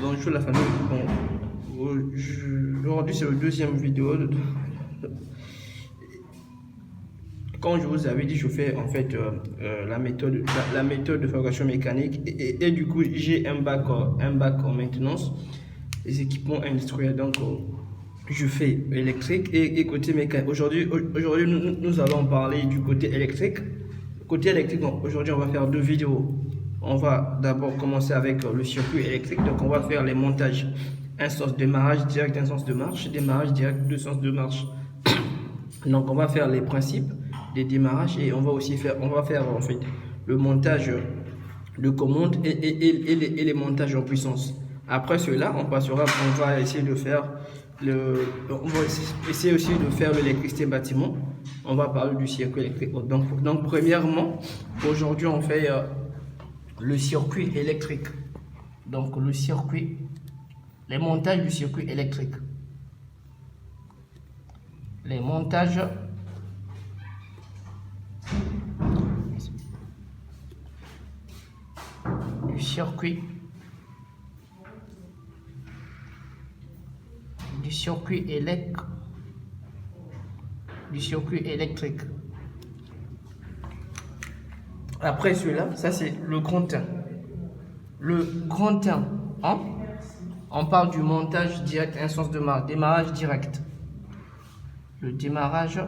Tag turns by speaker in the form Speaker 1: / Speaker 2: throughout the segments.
Speaker 1: Bonjour la famille. Bon, aujourd'hui c'est le deuxième vidéo. Quand je vous avais dit, je fais en fait la méthode de fabrication mécanique et du coup j'ai un bac en maintenance des équipements industriels. Donc je fais électrique et côté mécanique. Aujourd'hui nous allons parler du côté électrique. Côté électrique, aujourd'hui on va faire deux vidéos. On va d'abord commencer avec le circuit électrique. Donc on va faire les montages, un sens démarrage direct, un sens de marche, démarrage direct, deux sens de marche. Donc on va faire les principes des démarrages et on va faire en fait le montage de commandes et les montages en puissance. Après cela, on va essayer de faire aussi de faire l'électricité bâtiment. On va parler du circuit électrique. Donc premièrement, aujourd'hui on fait le circuit électrique. Donc les montages du circuit électrique. Les montages du circuit électrique. Après cela, ça c'est le grand 1. Le grand 1, hein? On parle du montage direct, un sens de marche, démarrage direct. Le démarrage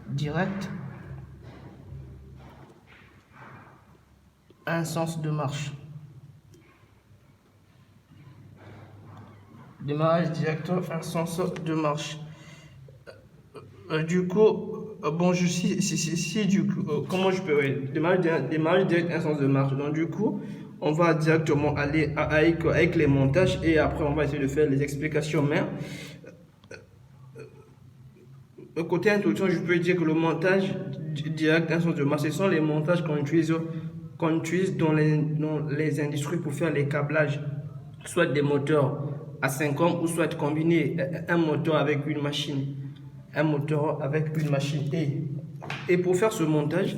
Speaker 1: direct, un sens de marche. Démarrage direct, un sens de marche. Du coup, bon, comment je peux démarrer direct un sens de marche. Donc du coup, on va directement aller avec les montages et après on va essayer de faire les explications. Mais côté introduction, je peux dire que le montage direct un sens de marche, ce sont les montages qu'on utilise dans les industries pour faire les câblages, soit des moteurs à 5 ohms ou soit combiner un moteur avec une machine. Et pour faire ce montage,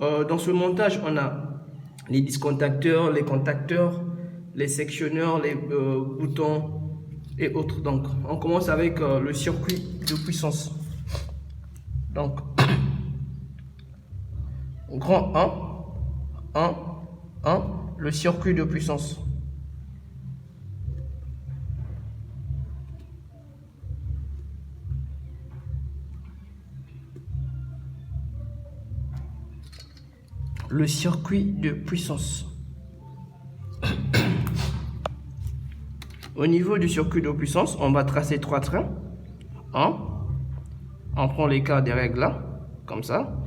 Speaker 1: dans ce montage, on a les discontacteurs, les contacteurs, les sectionneurs, les boutons et autres. Donc, on commence avec le circuit de puissance. Donc, grand 1, le circuit de puissance. Le circuit de puissance. Au niveau du circuit de puissance, on va tracer 3 trains. On prend les cas des règles là, comme ça.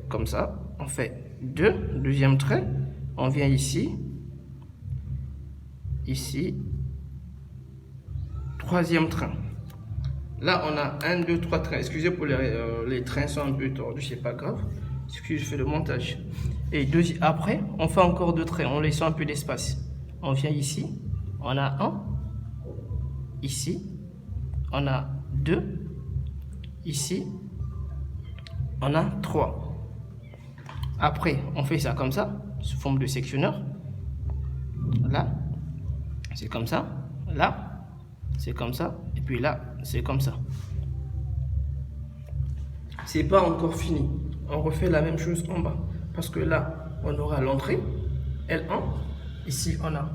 Speaker 1: Comme ça. On fait 2, deuxième trait. On vient ici. Ici. Troisième train. Là, on a 1, 2, 3 trains. Excusez pour les trains sont un peu tordus, c'est pas grave. Je fais le montage. Et après, on fait encore 2 traits en laissant un peu d'espace. On vient ici, on a 1. Ici, on a 2. Ici, on a 3. Après, on fait ça comme ça, sous forme de sectionneur. Là, c'est comme ça. Là, c'est comme ça. Et puis là, c'est comme ça. C'est pas encore fini. On refait la même chose en bas. Parce que là, on aura l'entrée, L1. Ici, on a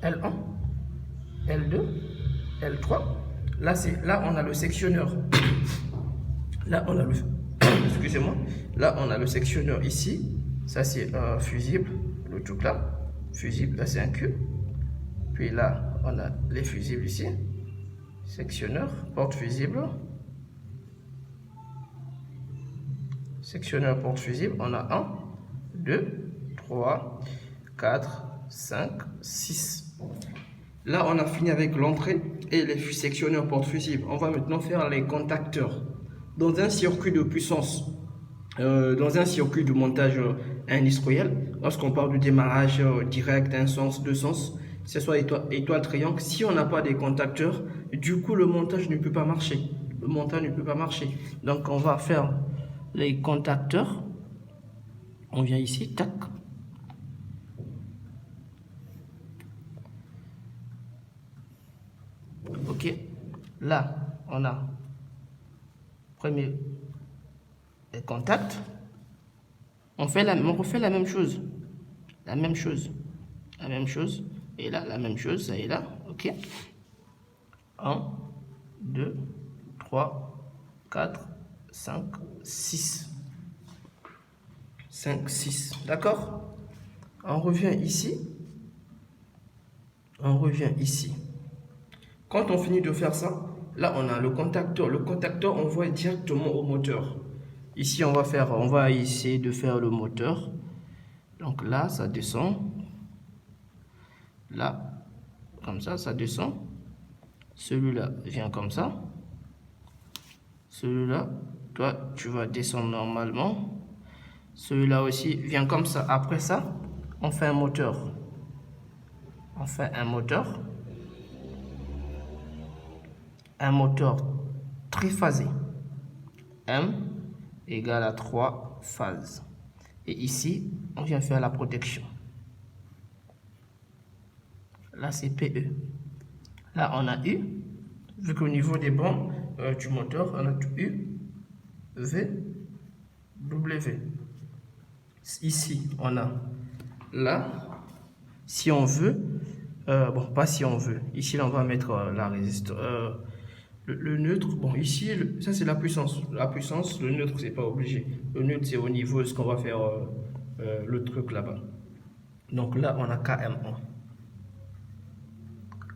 Speaker 1: L1, L2, L3. Là, on a le sectionneur. Là, on a le... Excusez-moi. Là, on a le sectionneur ici. Ça, c'est fusible. Le truc là. Fusible. Là, c'est un cube. Puis là, on a les fusibles ici. Sectionneur, porte fusible. Sectionneur porte fusible, on a 1, 2, 3, 4, 5, 6. Là, on a fini avec l'entrée et les sectionneurs porte fusible. On va maintenant faire les contacteurs. Dans un circuit de puissance, dans un circuit de montage industriel, lorsqu'on parle du démarrage direct, un sens, deux sens, que ce soit étoile, triangle, si on n'a pas des contacteurs, du coup, le montage ne peut pas marcher. Donc, on va faire les contacteurs. On vient ici, tac. Ok, là, on a premier contact. On refait la même chose. La même chose. La même chose. Et là, la même chose, ça est là. Ok. 1, 2, 3, 4, 5, 6. 5, 6. D'accord? On revient ici. On revient ici. Quand on finit de faire ça, là, on a le contacteur. Le contacteur, on voit directement au moteur. Ici, on va essayer de faire le moteur. Donc là, ça descend. Là, comme ça descend. Celui-là vient comme ça. Celui-là, toi, tu vas descendre normalement. Celui-là aussi vient comme ça. Après ça, on fait un moteur. On fait un moteur. Un moteur triphasé. M égale à 3 phases. Et ici, on vient faire la protection. Là, c'est PE. Là, on a U. Vu qu'au niveau des bandes du moteur, on a U, V, W. Ici, on a là. Si on veut, bon, pas si on veut. Ici, là, on va mettre la résistance. Le neutre, bon, ici, ça c'est la puissance. La puissance, le neutre, c'est pas obligé. Le neutre, c'est au niveau de ce qu'on va faire le truc là-bas. Donc là, on a KM1.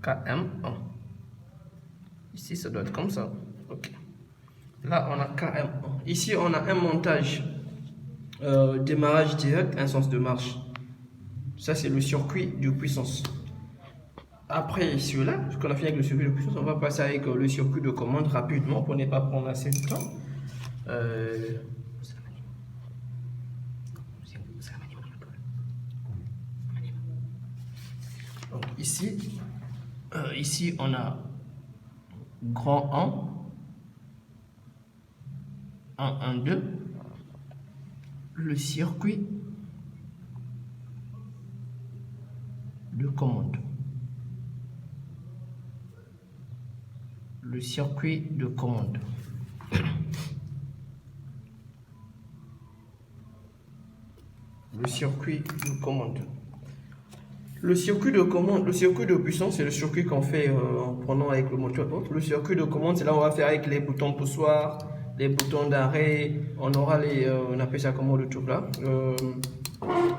Speaker 1: KM1. Ici, ça doit être comme ça. Ok. Là, on a KM1. Ici, on a un montage démarrage direct, un sens de marche. Ça, c'est le circuit de puissance. Après celui-là, ce qu'on a fait avec le circuit de puissance, on va passer avec le circuit de commande rapidement pour ne pas prendre assez de temps. Donc ici on a grand 1, 1, 2, le circuit de commande. Le circuit de commande. Le circuit de commande. Le circuit de commande, le circuit de puissance, c'est le circuit qu'on fait en prenant avec le moteur. Le circuit de commande, c'est là où on va faire avec les boutons poussoirs, les boutons d'arrêt. On aura on appelle ça comment le truc là.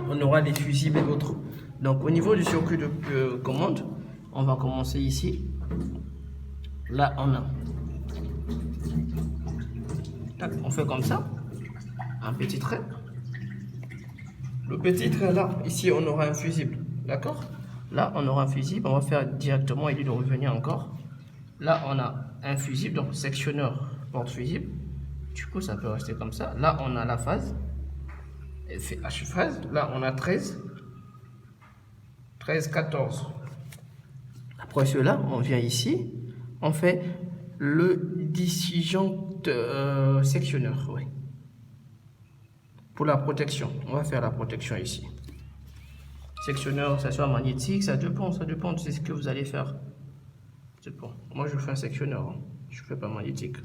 Speaker 1: On aura les fusibles et autres. Donc au niveau du circuit de commande, on va commencer ici. Là, on a. On fait comme ça. Un petit trait. Le petit trait là, ici, on aura un fusible. D'accord? Là, on aura un fusible. On va faire directement, il est de revenir encore. Là, on a un fusible, donc sectionneur porte-fusible. Du coup, ça peut rester comme ça. Là, on a la phase. FH phase. Là, on a 13. 13, 14. Après cela, on vient ici. On fait le disjoncteur sectionneur. Oui. Pour la protection, on va faire la protection ici. Sectionneur, ça soit magnétique, ça dépend de ce que vous allez faire. C'est bon. Moi, je fais un sectionneur, hein. Je ne fais pas magnétique.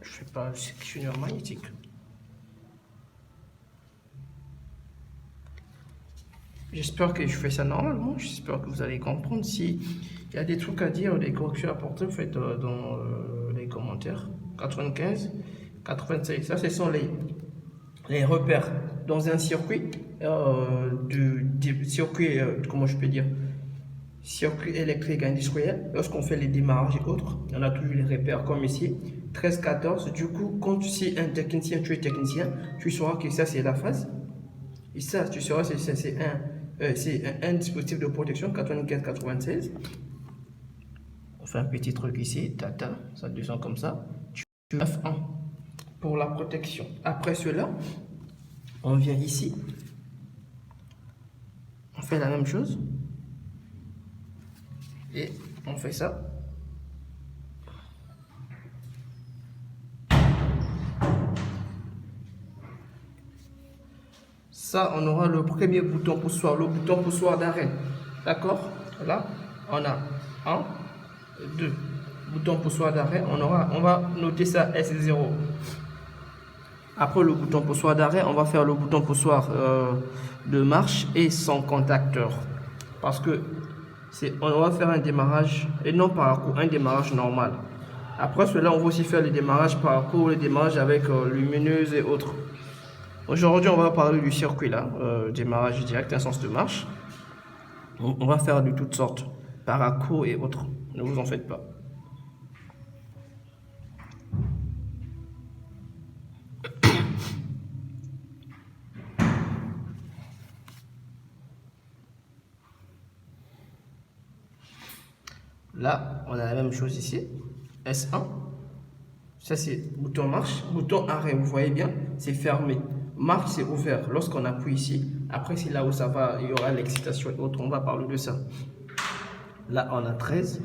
Speaker 1: Je ne fais pas un sectionneur magnétique. J'espère que je fais ça normalement. J'espère que vous allez comprendre. Si il y a des trucs à dire, des corrections à apporter, vous faites dans les commentaires. 95, 96. Ça, ce sont les repères dans un circuit. Circuit, comment je peux dire? Circuit électrique industriel. Lorsqu'on fait les démarrages et autres, on a toujours les repères comme ici. 13, 14. Du coup, quand tu es un technicien, tu sauras que ça, c'est la phase. Et ça, tu sauras que c'est un dispositif de protection 95-96. On fait un petit truc ici, ça descend comme ça. Tu fais F1 pour la protection. Après cela, on vient ici. On fait la même chose. Et on fait ça. Ça, on aura le premier bouton poussoir, le bouton poussoir d'arrêt. D'accord? Là, on a 1, 2. Bouton poussoir d'arrêt, on va noter ça S0. Après le bouton poussoir d'arrêt, on va faire le bouton poussoir de marche et son contacteur. Parce que on va faire un démarrage, et non par à-coup, un démarrage normal. Après cela, on va aussi faire le démarrage par à-coup, le démarrage avec lumineuse et autres. Aujourd'hui, on va parler du circuit là, démarrage direct, un sens de marche. On va faire de toutes sortes, par à-coup et autres. Ne vous en faites pas. Là, on a la même chose ici. S1. Ça, c'est bouton marche. Bouton arrêt, vous voyez bien, c'est fermé. Marche, c'est ouvert. Lorsqu'on appuie ici, après, c'est là où ça va, il y aura l'excitation et autres. On va parler de ça. Là, on a 13,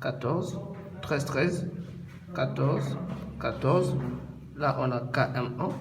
Speaker 1: 14, 13, 13, 14, 14. Là, on a KM1.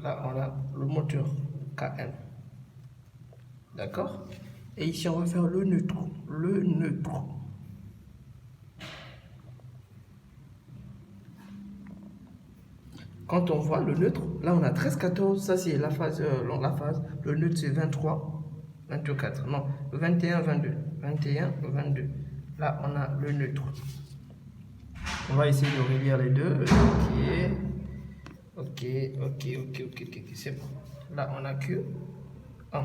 Speaker 1: Là, on a le moteur KM. D'accord? Et ici, on va faire le neutre. Le neutre. Quand on voit le neutre, là, on a 13, 14. Ça, c'est la phase. Le neutre, c'est 23, 24. Non, 21, 22. 21, 22. Là, on a le neutre. On va essayer de relire les deux. Ok, c'est bon. Là, on a que 1.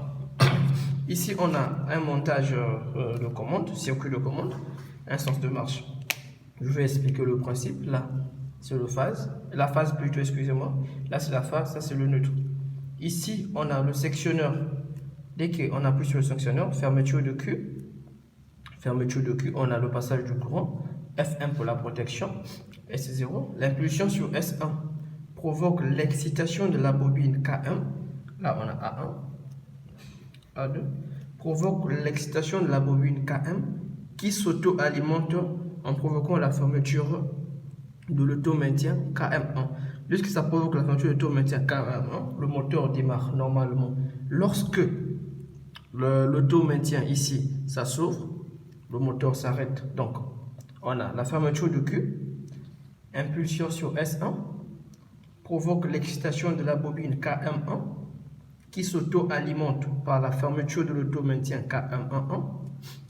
Speaker 1: Ici, on a un montage de commande, circuit de commande, un sens de marche. Je vais expliquer le principe. Là, c'est le phase. La phase plutôt, excusez-moi. Là, c'est la phase, ça, c'est le neutre. Ici, on a le sectionneur. Dès qu'on appuie sur le sectionneur, fermeture de Q. Fermeture de Q, on a le passage du courant. F1 pour la protection. S0. L'impulsion sur S1 provoque l'excitation de la bobine K1. Là, on a A1. A2. Provoque l'excitation de la bobine K1 qui s'auto-alimente en provoquant la fermeture de l'auto-maintien KM1. Lorsque ça provoque la fermeture de l'auto-maintien KM1, le moteur démarre normalement. Lorsque l'auto-maintien ici, ça s'ouvre, le moteur s'arrête. Donc, on a la fermeture de Q, impulsion sur S1, provoque l'excitation de la bobine KM1 qui s'auto-alimente par la fermeture de l'auto-maintien KM11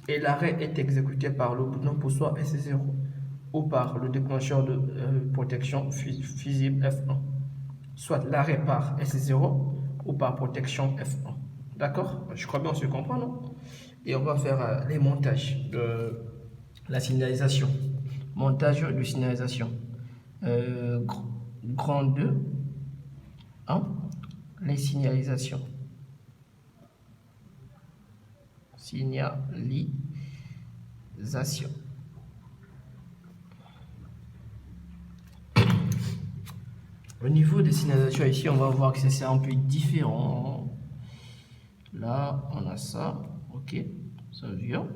Speaker 1: et l'arrêt est exécuté par le bouton poussoir S0 ou par le déclencheur de protection fusible F1, soit l'arrêt par S0 ou par protection F1. D'accord? Je crois bien on se comprend, non? Et on va faire les montages de la signalisation. Montage de signalisation. Grand 2, 1, les signalisations. Signalisation. Au niveau des signalisations ici, on va voir que c'est un peu différent. Là, on a ça. Ok, ça vient.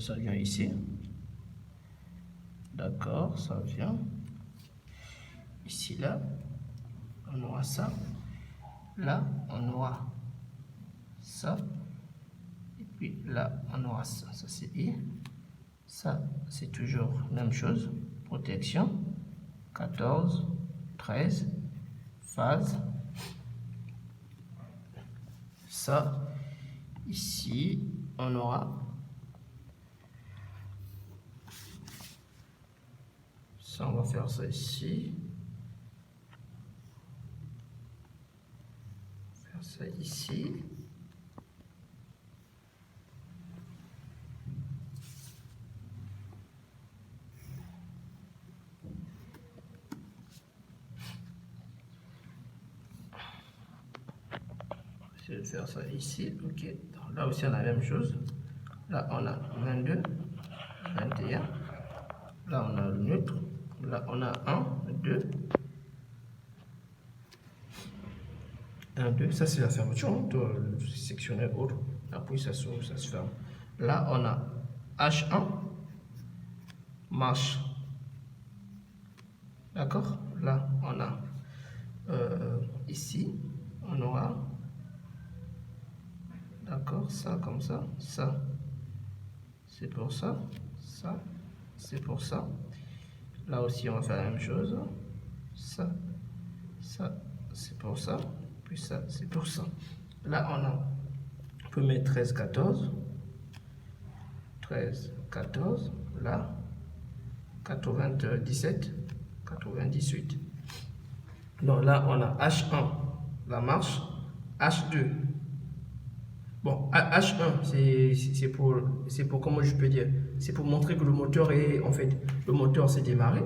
Speaker 1: Ça vient ici. D'accord, ça vient. Ici, là, on aura ça. Là, on aura ça. Et puis là, on aura ça. Ça, c'est I. Ça, c'est toujours la même chose. Protection. 14, 13, phase. Ça, ici, on aura ça, on va faire ça ici. Faire ça ici. essayer de faire ça ici. Ok. Donc, là aussi, on a la même chose. Là, on a 22, 21. Là, on a le neutre. Là, on a 1, 2. 1, 2. Ça, c'est la fermeture de sectionnel autre. Après, ça s'ouvre, ça se ferme. Là, on a H1, marche. D'accord? Là, on a ici, on aura, d'accord, ça comme ça, c'est pour ça, c'est pour ça. Là aussi, on va faire la même chose. Ça, c'est pour ça, puis ça, c'est pour ça. Là, on peut mettre 13, 14. 13, 14. Là, 97, 98. Donc là, on a H1, la marche, H2. Bon, H1, c'est pour, comment je peux dire, c'est pour montrer que le moteur est, en fait, le moteur s'est démarré.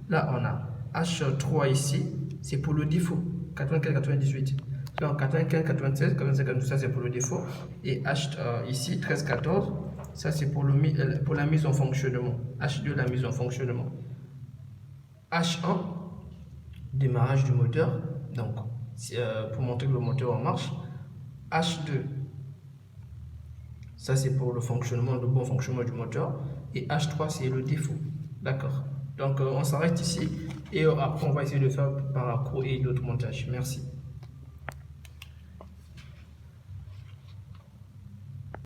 Speaker 1: Là, on a H3 ici, c'est pour le défaut, 95, 98. Donc 95, 96, 95, ça c'est pour le défaut. Et H ici, 13, 14, ça c'est pour la mise en fonctionnement. H2, la mise en fonctionnement. H1, démarrage du moteur, donc pour montrer que le moteur en marche. H2, ça c'est pour le fonctionnement, le bon fonctionnement du moteur. Et H3, c'est le défaut. D'accord. Donc on s'arrête ici et après on va essayer de faire par accro et d'autres montages. Merci.